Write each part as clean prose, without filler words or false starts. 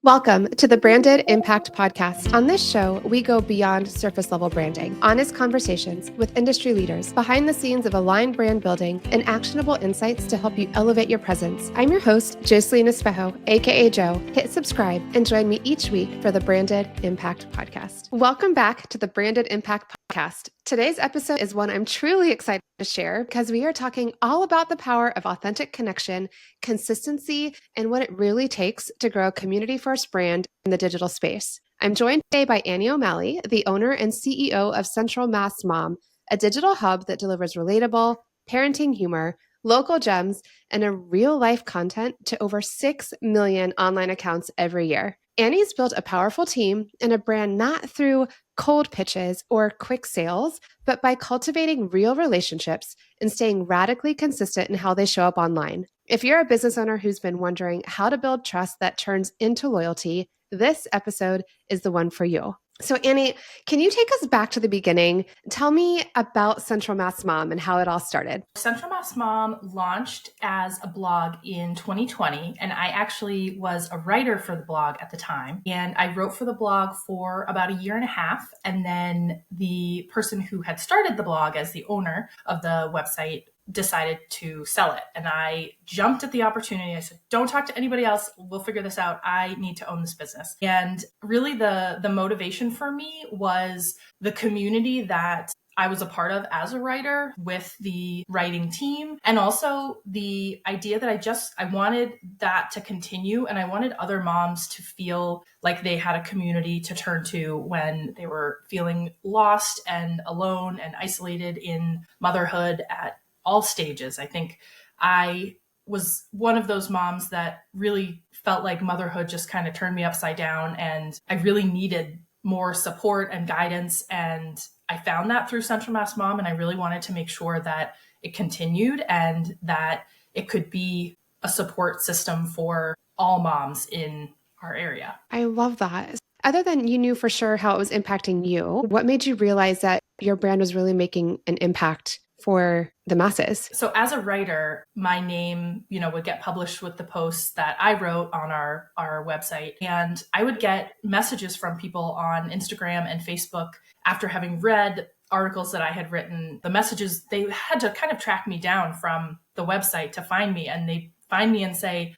Welcome to the Branded Impact Podcast. On this show, we go beyond surface level branding, honest conversations with industry leaders, behind the scenes of aligned brand building, and actionable insights to help you elevate your presence. I'm your host, Jocelyn Espejo, aka Joe. Hit subscribe and join me each week for the Branded Impact Podcast. Welcome back to the Branded Impact Podcast. Today's episode is one I'm truly excited to share because we are talking all about the power of authentic connection, consistency, and what it really takes to grow a community-first brand in the digital space. I'm joined today by Annie O'Malley, the owner and CEO of Central Mass Mom, a digital hub that delivers relatable, parenting humor, local gems, and a real-life content to over 6 million online accounts every year. Annie's built a powerful team and a brand not through cold pitches or quick sales, but by cultivating real relationships and staying radically consistent in how they show up online. If you're a business owner who's been wondering how to build trust that turns into loyalty, this episode is the one for you. So Annie, can you take us back to the beginning? Tell me about Central Mass Mom and how it all started. Central Mass Mom launched as a blog in 2020, and I actually was a writer for the blog at the time. And I wrote for the blog for about a year and a half. And then the person who had started the blog as the owner of the website decided to sell it. And I jumped at the opportunity. I said, don't talk to anybody else. We'll figure this out. I need to own this business. And really the motivation for me was the community that I was a part of as a writer with the writing team. And also the idea that I wanted that to continue. And I wanted other moms to feel like they had a community to turn to when they were feeling lost and alone and isolated in motherhood at all stages. I think I was one of those moms that really felt like motherhood just kind of turned me upside down, and I really needed more support and guidance. And I found that through Central Mass Mom, and I really wanted to make sure that it continued and that it could be a support system for all moms in our area. I love that. Other than you knew for sure how it was impacting you, what made you realize that your brand was really making an impact for the masses? So as a writer, my name, would get published with the posts that I wrote on our website. And I would get messages from people on Instagram and Facebook after having read articles that I had written. The messages, they had to kind of track me down from the website to find me. And they find me and say,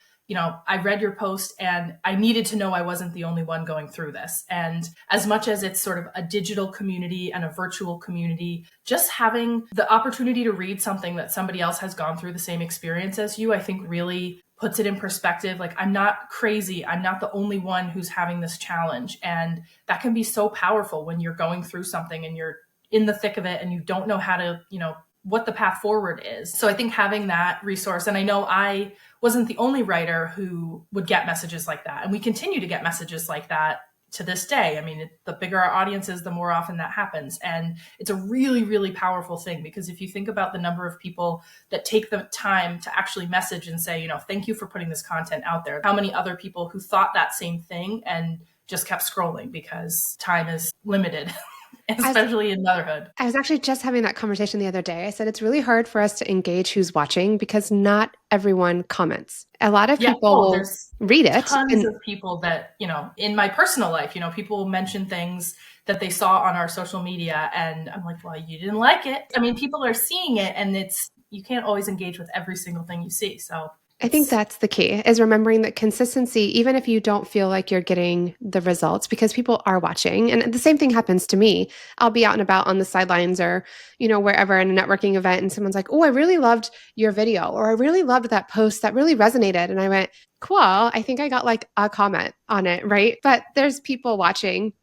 I read your post and I needed to know I wasn't the only one going through this. And as much as it's sort of a digital community and a virtual community, just having the opportunity to read something that somebody else has gone through the same experience as you, I think really puts it in perspective. Like, I'm not crazy. I'm not the only one who's having this challenge. And that can be so powerful when you're going through something and you're in the thick of it and you don't know how to, what the path forward is. So I think having that resource, and I know I wasn't the only writer who would get messages like that. And we continue to get messages like that to this day. I mean, the bigger our audience is, the more often that happens. And it's a really, really powerful thing, because if you think about the number of people that take the time to actually message and say, thank you for putting this content out there, how many other people who thought that same thing and just kept scrolling because time is limited. Especially in motherhood. I was actually just having that conversation the other day. I said, it's really hard for us to engage who's watching because not everyone comments. A lot of people will read it. Tons of people that, in my personal life, people will mention things that they saw on our social media. And I'm like, well, you didn't like it. I mean, people are seeing it, and you can't always engage with every single thing you see. So I think that's the key, is remembering that consistency, even if you don't feel like you're getting the results, because people are watching. And the same thing happens to me. I'll be out and about on the sidelines or, wherever in a networking event, and someone's like, oh, I really loved your video, or I really loved that post that really resonated. And I went, cool. I think I got like a comment on it, right? But there's people watching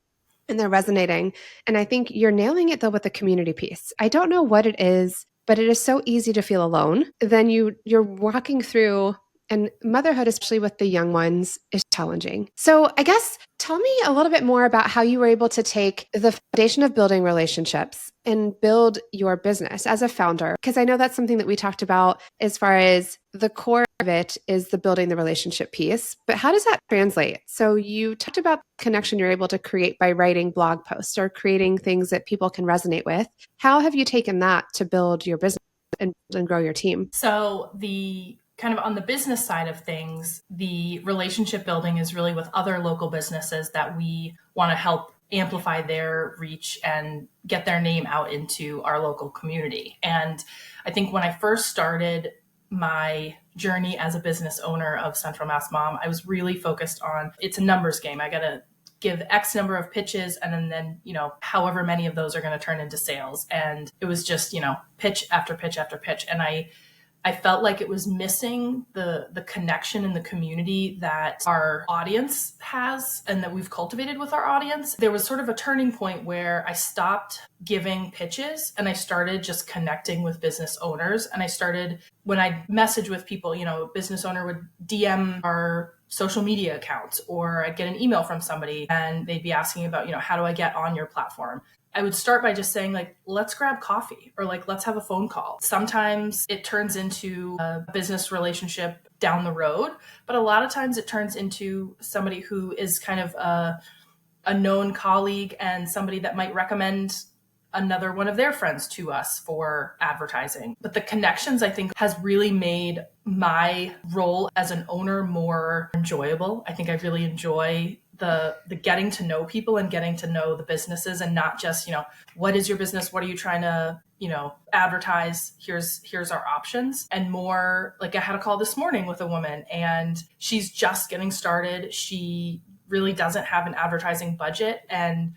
and they're resonating. And I think you're nailing it though with the community piece. I don't know what it is, but it is so easy to feel alone. Then you're walking through, and motherhood, especially with the young ones, is challenging. So I guess tell me a little bit more about how you were able to take the foundation of building relationships and build your business as a founder. Because I know that's something that we talked about as far as the core of it is the building the relationship piece. But how does that translate? So you talked about the connection you're able to create by writing blog posts or creating things that people can resonate with. How have you taken that to build your business and grow your team? So the kind of on the business side of things, the relationship building is really with other local businesses that we want to help amplify their reach and get their name out into our local community. And I think when I first started my journey as a business owner of Central Mass Mom, I was really focused on, it's a numbers game. I got to give X number of pitches, and then, however many of those are going to turn into sales. And it was just, pitch after pitch after pitch. And I felt like it was missing the connection in the community that our audience has and that we've cultivated with our audience. There was sort of a turning point where I stopped giving pitches and I started just connecting with business owners. And I started, when I message with people, a business owner would DM our social media accounts, or I'd get an email from somebody and they'd be asking about, how do I get on your platform? I would start by just saying, like, let's grab coffee, or like, let's have a phone call. Sometimes it turns into a business relationship down the road, but a lot of times it turns into somebody who is kind of a known colleague and somebody that might recommend another one of their friends to us for advertising. But the connections, I think, has really made my role as an owner more enjoyable. I think I really enjoy the getting to know people and getting to know the businesses, and not just, what is your business? What are you trying to, advertise? Here's our options. And more like, I had a call this morning with a woman and she's just getting started. She really doesn't have an advertising budget. And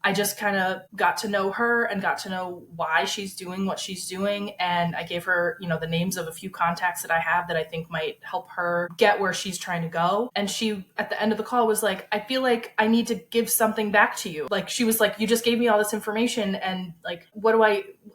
I just kind of got to know her and got to know why she's doing what she's doing. And I gave her, the names of a few contacts that I have that I think might help her get where she's trying to go. And she, at the end of the call, was like, I feel like I need to give something back to you. Like, she was like, you just gave me all this information and like,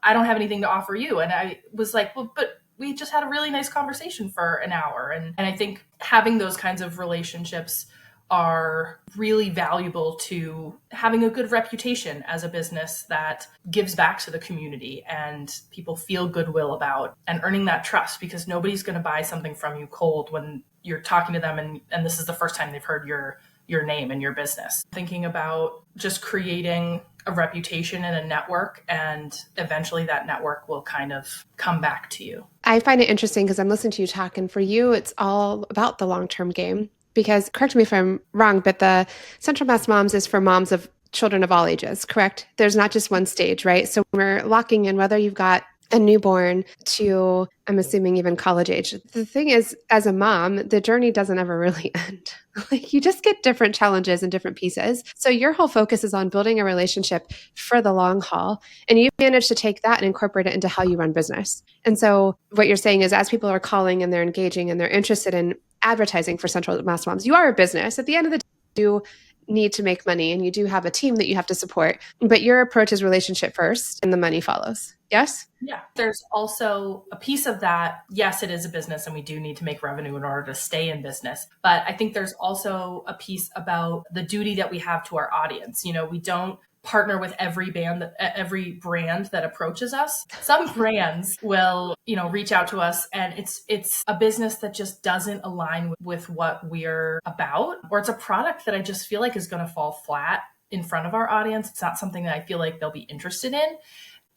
I don't have anything to offer you. And I was like, well, but we just had a really nice conversation for an hour. And I think having those kinds of relationships are really valuable to having a good reputation as a business that gives back to the community and people feel goodwill about, and earning that trust, because nobody's going to buy something from you cold when you're talking to them and this is the first time they've heard your name and your business. Thinking about just creating a reputation and a network, and eventually that network will kind of come back to you. I find it interesting because I'm listening to you talk, and for you, it's all about the long-term game. Because, correct me if I'm wrong, but the Central Mass Moms is for moms of children of all ages, correct? There's not just one stage, right? So we're locking in whether you've got a newborn to, I'm assuming, even college age. The thing is, as a mom, the journey doesn't ever really end. Like, you just get different challenges and different pieces. So your whole focus is on building a relationship for the long haul. And you managed to take that and incorporate it into how you run business. And so what you're saying is, as people are calling and they're engaging and they're interested in advertising for Central Mass Moms, you are a business. At the end of the day, you need to make money and you do have a team that you have to support, but your approach is relationship first and the money follows. Yes? Yeah. There's also a piece of that. Yes, it is a business and we do need to make revenue in order to stay in business. But I think there's also a piece about the duty that we have to our audience. We don't partner with every brand that approaches us. Some brands will, reach out to us and it's a business that just doesn't align with what we're about, or it's a product that I just feel like is going to fall flat in front of our audience. It's not something that I feel like they'll be interested in.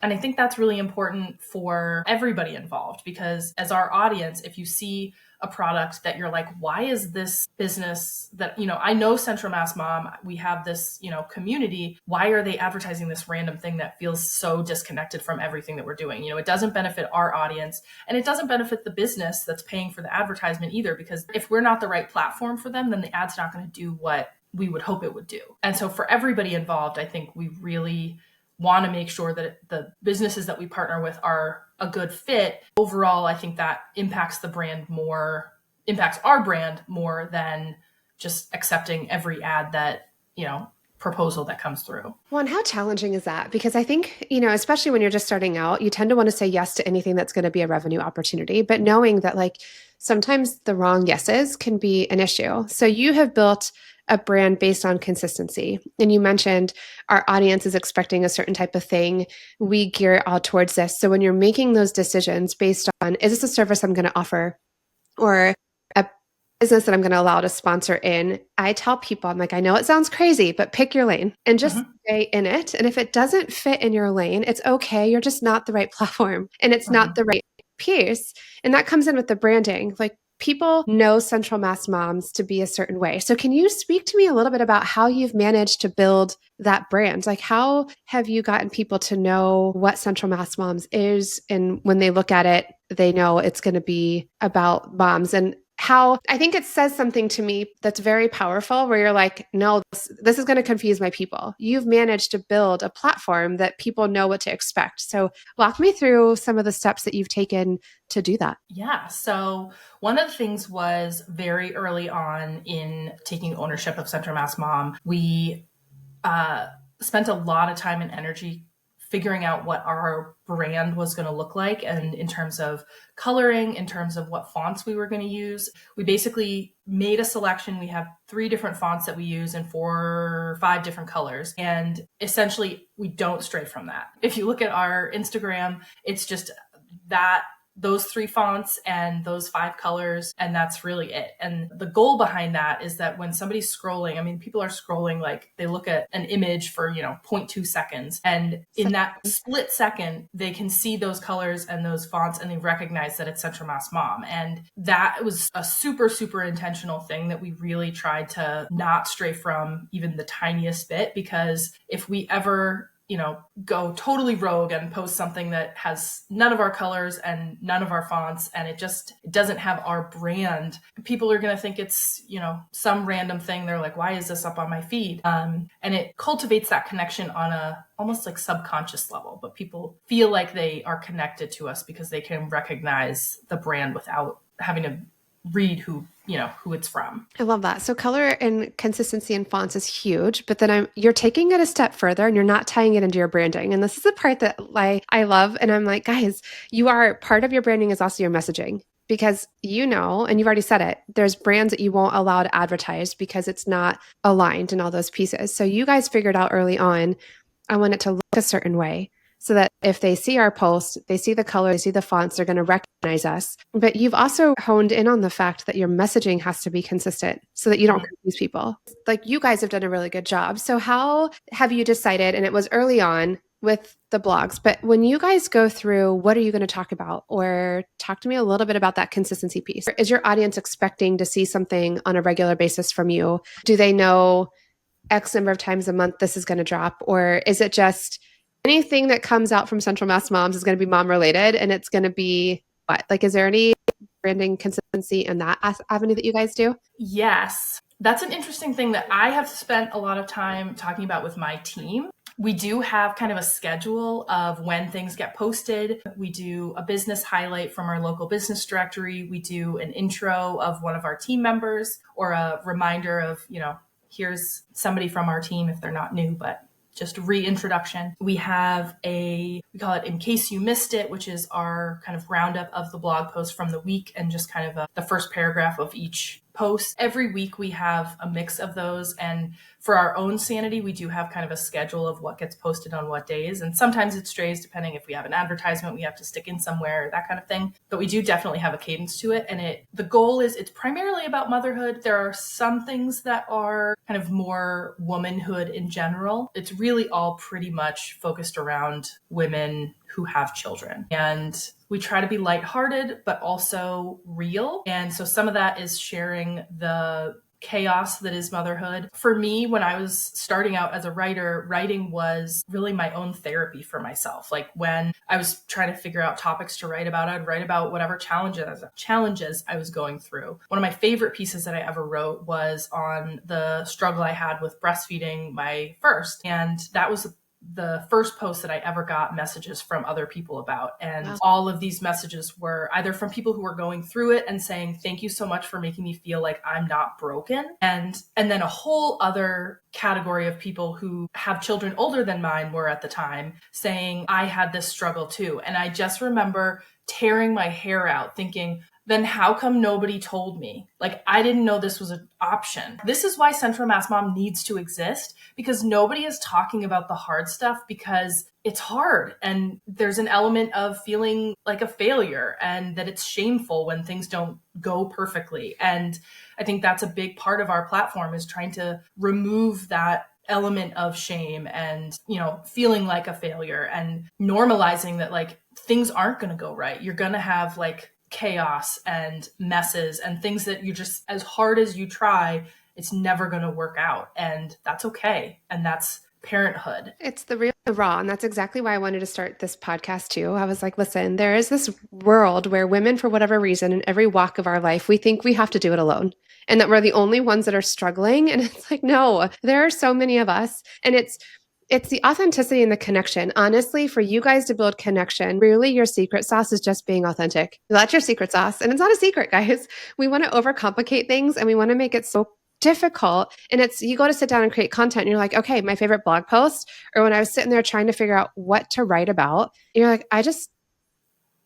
And I think that's really important for everybody involved, because as our audience, if you see a product that you're like, why is this business that, I know Central Mass Mom, we have this, community. Why are they advertising this random thing that feels so disconnected from everything that we're doing? It doesn't benefit our audience and it doesn't benefit the business that's paying for the advertisement either, because if we're not the right platform for them, then the ad's not going to do what we would hope it would do. And so for everybody involved, I think we really want to make sure that the businesses that we partner with are a good fit. Overall, I think that impacts our brand more than just accepting every ad that, proposal that comes through. Well, and how challenging is that? Because I think, especially when you're just starting out, you tend to want to say yes to anything that's going to be a revenue opportunity, but knowing that sometimes the wrong yeses can be an issue. So you have built a brand based on consistency. And you mentioned our audience is expecting a certain type of thing. We gear it all towards this. So when you're making those decisions based on, is this a service I'm going to offer or a business that I'm going to allow to sponsor in, I tell people, I'm like, I know it sounds crazy, but pick your lane and just stay in it. And if it doesn't fit in your lane, it's okay. You're just not the right platform and it's not the right piece. And that comes in with the branding. Like, people know Central Mass Moms to be a certain way. So can you speak to me a little bit about how you've managed to build that brand? Like, how have you gotten people to know what Central Mass Moms is? And when they look at it, they know it's going to be about moms. And how I think it says something to me that's very powerful, where you're like, no, this is going to confuse my people. You've managed to build a platform that people know what to expect. So walk me through some of the steps that you've taken to do that. Yeah. So one of the things was very early on in taking ownership of Central Mass Mom, we spent a lot of time and energy figuring out what our brand was going to look like, and in terms of coloring, in terms of what fonts we were going to use. We basically made a selection. We have 3 different fonts that we use in 4 or 5 different colors, and essentially we don't stray from that. If you look at our Instagram, it's just that those 3 fonts and those 5 colors, and that's really it. And the goal behind that is that when somebody's scrolling, I mean, people are scrolling, like they look at an image for, 0.2 seconds. And in that split second, they can see those colors and those fonts, and they recognize that it's Central Mass Mom. And that was a super, super intentional thing that we really tried to not stray from even the tiniest bit, because if we ever go totally rogue and post something that has none of our colors and none of our fonts, and it doesn't have our brand, people are going to think it's, some random thing. They're like, why is this up on my feed? And it cultivates that connection on a almost like subconscious level, but people feel like they are connected to us because they can recognize the brand without having to read who it's from. I love that. So color and consistency in fonts is huge, but then you're taking it a step further and you're not tying it into your branding. And this is the part that I love. And I'm like, guys, part of your branding is also your messaging, because and you've already said it, there's brands that you won't allow to advertise because it's not aligned in all those pieces. So you guys figured out early on, I want it to look a certain way, so that if they see our post, they see the color, they see the fonts, they're going to recognize us. But you've also honed in on the fact that your messaging has to be consistent so that you don't confuse people. Like, you guys have done a really good job. So how have you decided, and it was early on with the blogs, but when you guys go through, what are you going to talk about? Or talk to me a little bit about that consistency piece. Is your audience expecting to see something on a regular basis from you? Do they know X number of times a month this is going to drop? Or is it just anything that comes out from Central Mass Moms is going to be mom related, and it's going to be what? Like, is there any branding consistency in that avenue that you guys do? Yes. That's an interesting thing that I have spent a lot of time talking about with my team. We do have kind of a schedule of when things get posted. We do a business highlight from our local business directory. We do an intro of one of our team members, or a reminder of, here's somebody from our team if they're not new, but just reintroduction. We have we call it In Case You Missed It, which is our kind of roundup of the blog post from the week, and just kind of the first paragraph of each post. Every week we have a mix of those. And for our own sanity, we do have kind of a schedule of what gets posted on what days. And sometimes it strays depending if we have an advertisement we have to stick in somewhere, that kind of thing. But we do definitely have a cadence to it. And the goal is, it's primarily about motherhood. There are some things that are kind of more womanhood in general. It's really all pretty much focused around women who have children. And we try to be lighthearted, but also real. And so some of that is sharing the chaos that is motherhood. For me, when I was starting out as a writer, writing was really my own therapy for myself. Like, when I was trying to figure out topics to write about, I'd write about whatever challenges I was going through. One of my favorite pieces that I ever wrote was on the struggle I had with breastfeeding my first. And that was the first post that I ever got messages from other people about. And wow. All of these messages were either from people who were going through it and saying, thank you so much for making me feel like I'm not broken. And then a whole other category of people who have children older than mine were at the time saying, I had this struggle too. And I just remember tearing my hair out thinking, then how come nobody told me? Like, I didn't know this was an option. This is why Central Mass Mom needs to exist, because nobody is talking about the hard stuff, because it's hard. And there's an element of feeling like a failure, and that it's shameful when things don't go perfectly. And I think that's a big part of our platform, is trying to remove that element of shame and, feeling like a failure, and normalizing that, like, things aren't going to go right. You're going to have, like, chaos and messes and things that you just, as hard as you try, it's never going to work out. And that's okay. And that's parenthood. It's the real, the raw. And that's exactly why I wanted to start this podcast too. I was like, listen, there is this world where women, for whatever reason, in every walk of our life, we think we have to do it alone and that we're the only ones that are struggling. And it's like, no, there are so many of us. And it's the authenticity and the connection. Honestly, for you guys to build connection, really your secret sauce is just being authentic. That's your secret sauce. And it's not a secret, guys. We want to overcomplicate things and we want to make it so difficult. And it's, you go to sit down and create content and you're like, okay, my favorite blog post, or when I was sitting there trying to figure out what to write about, you're like, I just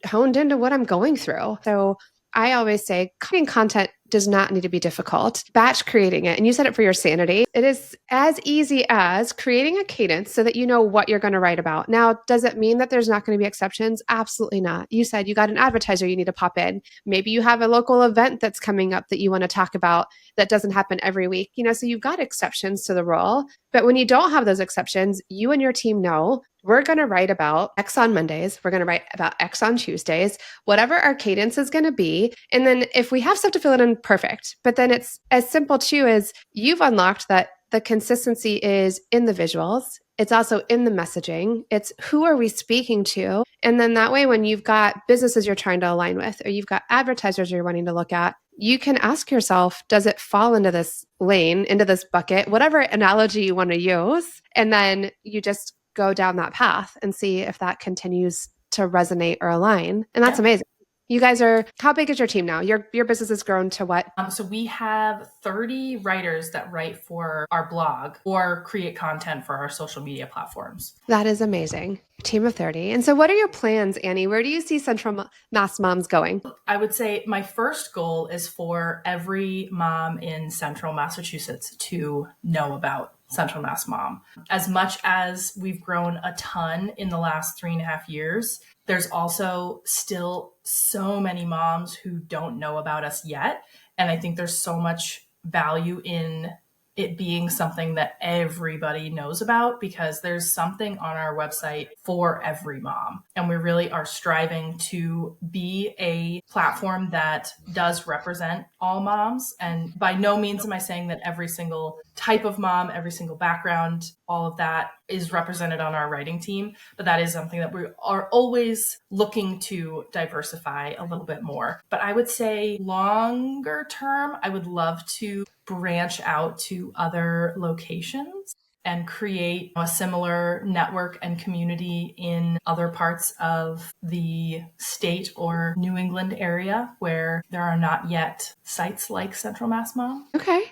honed into what I'm going through. So I always say creating content does not need to be difficult. Batch creating it, and you said it for your sanity, it is as easy as creating a cadence so that you know what you're going to write about. Now, does it mean that there's not going to be exceptions? Absolutely not. You said you got an advertiser you need to pop in. Maybe you have a local event that's coming up that you want to talk about that doesn't happen every week. So you've got exceptions to the rule. But when you don't have those exceptions, you and your team know we're going to write about X on Mondays. We're going to write about X on Tuesdays, whatever our cadence is going to be. And then if we have stuff to fill it in, perfect. But then it's as simple too as you've unlocked that the consistency is in the visuals. It's also in the messaging. It's who are we speaking to? And then that way, when you've got businesses you're trying to align with, or you've got advertisers you're wanting to look at, you can ask yourself, does it fall into this lane, into this bucket, whatever analogy you want to use? And then you just go down that path and see if that continues to resonate or align. And that's amazing. You guys are, how big is your team now? Your business has grown to what? So we have 30 writers that write for our blog or create content for our social media platforms. That is amazing. Team of 30. And so what are your plans, Annie? Where do you see Central Mass Moms going? I would say my first goal is for every mom in Central Massachusetts to know about Central Mass Mom. As much as we've grown a ton in the last 3.5 years, there's also still so many moms who don't know about us yet. And I think there's so much value in it being something that everybody knows about, because there's something on our website for every mom. And we really are striving to be a platform that does represent all moms. And by no means am I saying that every single type of mom, every single background, all of that is represented on our writing team. But that is something that we are always looking to diversify a little bit more. But I would say longer term, I would love to branch out to other locations and create a similar network and community in other parts of the state or New England area where there are not yet sites like Central Mass Mom. Okay.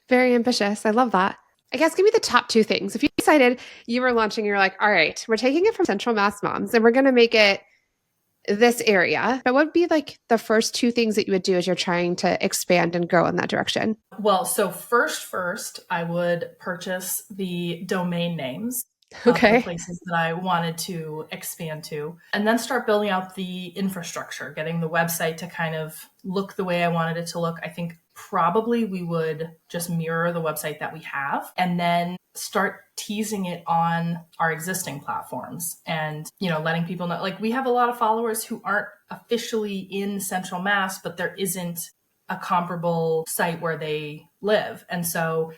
Very ambitious. I love that. I guess give me the top 2 things. If you decided you were launching, you're like, all right, we're taking it from Central Mass Moms and we're going to make it this area, but what would be like the first 2 things that you would do as you're trying to expand and grow in that direction? Well, so first, I would purchase the domain names Okay. of the places that I wanted to expand to, and then start building out the infrastructure, getting the website to kind of look the way I wanted it to look. I think probably we would just mirror the website that we have and then start teasing it on our existing platforms and, letting people know, like, we have a lot of followers who aren't officially in Central Mass, but there isn't a comparable site where they live. And so,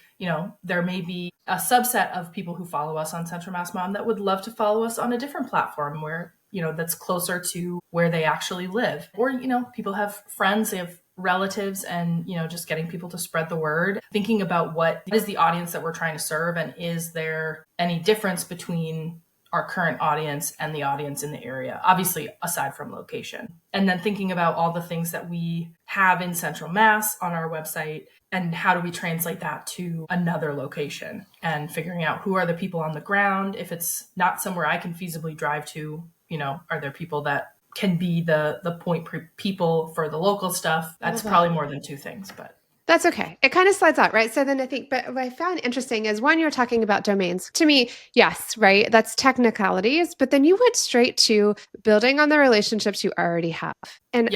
there may be a subset of people who follow us on Central Mass Mom that would love to follow us on a different platform where, that's closer to where they actually live. Or, people have friends, they have relatives, and, just getting people to spread the word, thinking about what is the audience that we're trying to serve. And is there any difference between our current audience and the audience in the area, obviously aside from location. And then thinking about all the things that we have in Central Mass on our website and how do we translate that to another location, and figuring out who are the people on the ground. If it's not somewhere I can feasibly drive to, are there people that can be the point people for the local stuff? That's probably more than 2 things, but that's okay. It kind of slides out, right? So then I think, but what I found interesting is when you're talking about domains, to me, yes, right? That's technicalities, but then you went straight to building on the relationships you already have. And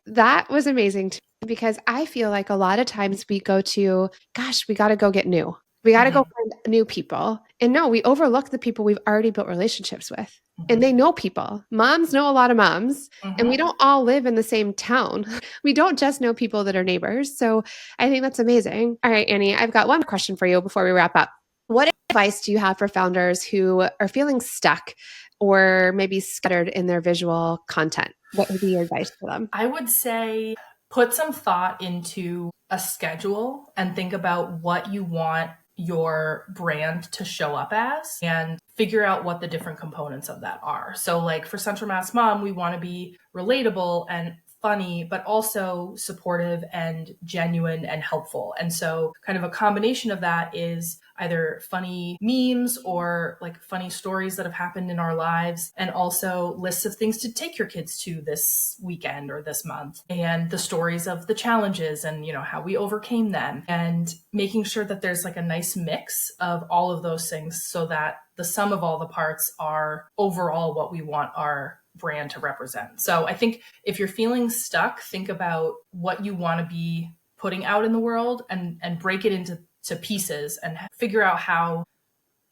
that was amazing to me, because I feel like a lot of times we go to, gosh, we got to go get new. We got to go find new people. And no, we overlook the people we've already built relationships with. and they know people. Moms know a lot of moms, and we don't all live in the same town. We don't just know people that are neighbors. So I think that's amazing. All right, Annie, I've got one question for you before we wrap up. What advice do you have for founders who are feeling stuck or maybe scattered in their visual content? What would be your advice for them? I would say put some thought into a schedule and think about what you want your brand to show up as and figure out what the different components of that are. So like for Central Mass Mom, we want to be relatable and funny, but also supportive and genuine and helpful. And so kind of a combination of that is either funny memes or like funny stories that have happened in our lives, and also lists of things to take your kids to this weekend or this month, and the stories of the challenges and, you know, how we overcame them, and making sure that there's like a nice mix of all of those things so that the sum of all the parts are overall what we want our brand to represent. So I think if you're feeling stuck, think about what you want to be putting out in the world and break it into pieces and figure out how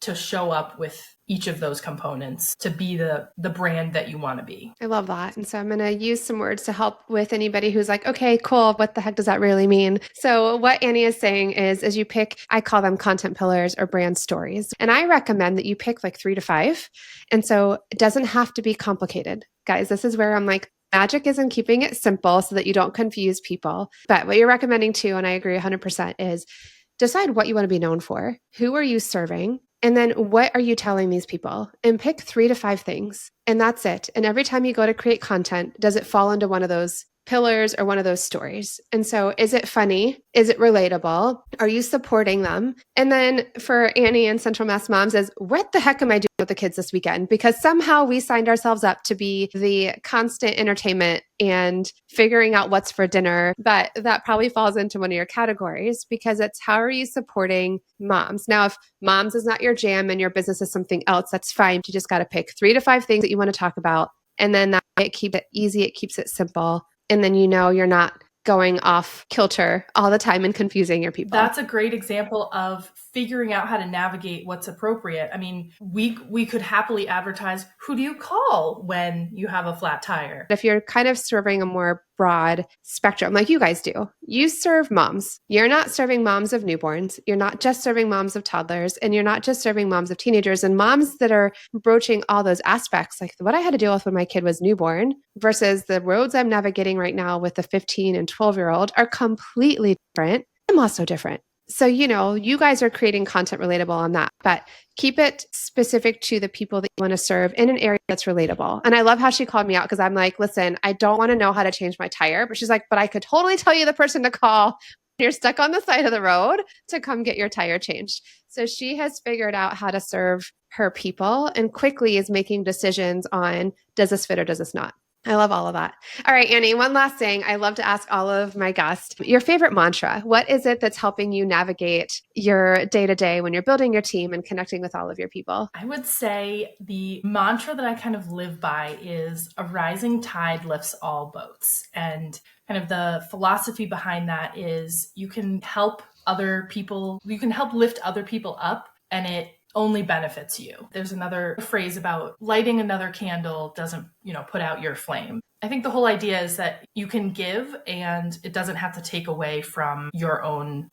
to show up with each of those components to be the brand that you want to be. I love that. And so I'm going to use some words to help with anybody who's like, okay, cool. What the heck does that really mean? So what Annie is saying is, as you pick, I call them content pillars or brand stories. And I recommend that you pick like 3 to 5. And so it doesn't have to be complicated. Guys, this is where I'm like, magic is in keeping it simple so that you don't confuse people. But what you're recommending too, and I agree 100%, is decide what you want to be known for. Who are you serving? And then what are you telling these people? And pick 3 to 5 things. And that's it. And every time you go to create content, does it fall into one of those pillars or one of those stories? And so is it funny? Is it relatable? Are you supporting them? And then for Annie and Central Mass Moms is, what the heck am I doing with the kids this weekend? Because somehow we signed ourselves up to be the constant entertainment and figuring out what's for dinner. But that probably falls into one of your categories, because it's how are you supporting moms? Now, if moms is not your jam and your business is something else, that's fine. You just got to pick 3 to 5 things that you want to talk about. And then that it keeps it easy. It keeps it simple. And then you know you're not going off kilter all the time and confusing your people. That's a great example of figuring out how to navigate what's appropriate. I mean, we could happily advertise, who do you call when you have a flat tire? If you're kind of serving a more broad spectrum, like you guys do, you serve moms. You're not serving moms of newborns. You're not just serving moms of toddlers, and you're not just serving moms of teenagers, and moms that are broaching all those aspects, like what I had to deal with when my kid was newborn versus the roads I'm navigating right now with the 15 and 12-year-old are completely different. I'm also different. So, you know, you guys are creating content relatable on that, but keep it specific to the people that you want to serve in an area that's relatable. And I love how she called me out, because I'm like, listen, I don't want to know how to change my tire, but she's like, but I could totally tell you the person to call when you're stuck on the side of the road to come get your tire changed. So she has figured out how to serve her people and quickly is making decisions on, does this fit or does this not? I love all of that. All right, Annie, one last thing. I love to ask all of my guests, your favorite mantra. What is it that's helping you navigate your day-to-day when you're building your team and connecting with all of your people? I would say the mantra that I kind of live by is a rising tide lifts all boats. And kind of the philosophy behind that is you can help other people, you can help lift other people up, and it only benefits you. There's another phrase about lighting another candle doesn't, put out your flame. I think the whole idea is that you can give and it doesn't have to take away from your own,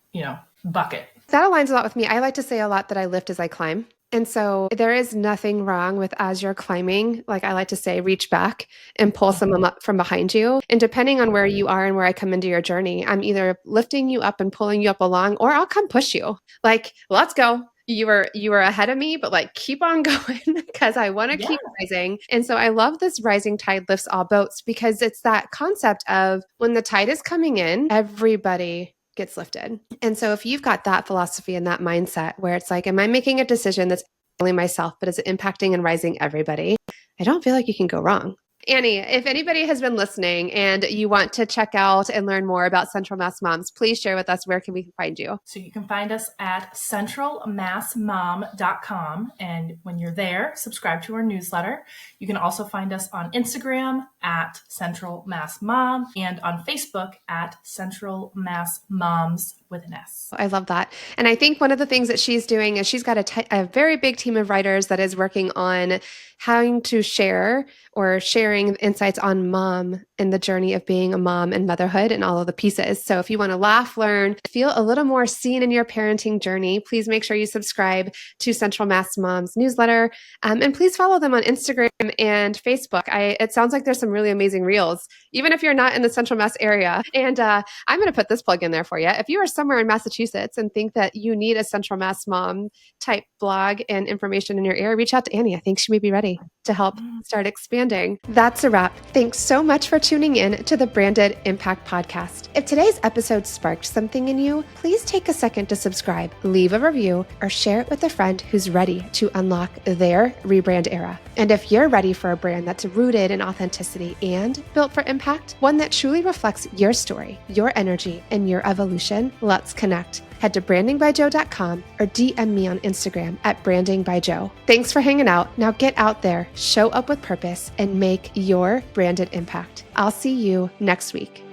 bucket. That aligns a lot with me. I like to say a lot that I lift as I climb. And so there is nothing wrong with, as you're climbing, like I like to say, reach back and pull someone up from behind you. And depending on where you are and where I come into your journey, I'm either lifting you up and pulling you up along, or I'll come push you. Like, let's go. You were ahead of me, but like keep on going, because I want to keep rising. And so I love this rising tide lifts all boats, because it's that concept of when the tide is coming in, everybody gets lifted. And so if you've got that philosophy and that mindset where it's like, am I making a decision that's only myself, but is it impacting and rising everybody? I don't feel like you can go wrong. Annie, if anybody has been listening and you want to check out and learn more about Central Mass Moms, please share with us where can we find you? So you can find us at centralmassmom.com. And when you're there, subscribe to our newsletter. You can also find us on Instagram at Central Mass Mom and on Facebook at Central Mass Moms with an S. I love that. And I think one of the things that she's doing is she's got a very big team of writers that is working on how to share or sharing insights on mom and the journey of being a mom and motherhood and all of the pieces. So if you want to laugh, learn, feel a little more seen in your parenting journey, please make sure you subscribe to Central Mass Moms newsletter. And please follow them on Instagram and Facebook. It sounds like there's some really amazing reels, even if you're not in the Central Mass area. And I'm going to put this plug in there for you. If you are somewhere in Massachusetts and think that you need a Central Mass Mom type blog and information in your area, reach out to Annie. I think she may be ready to help start expanding. That's a wrap. Thanks so much for tuning in to the Branded Impact Podcast. If today's episode sparked something in you, please take a second to subscribe, leave a review, or share it with a friend who's ready to unlock their rebrand era. And if you're ready for a brand that's rooted in authenticity and built for impact, one that truly reflects your story, your energy, and your evolution, let's connect. Head to brandingbyjoe.com or DM me on Instagram at brandingbyjoe. Thanks for hanging out. Now get out there, show up with purpose, and make your branded impact. I'll see you next week.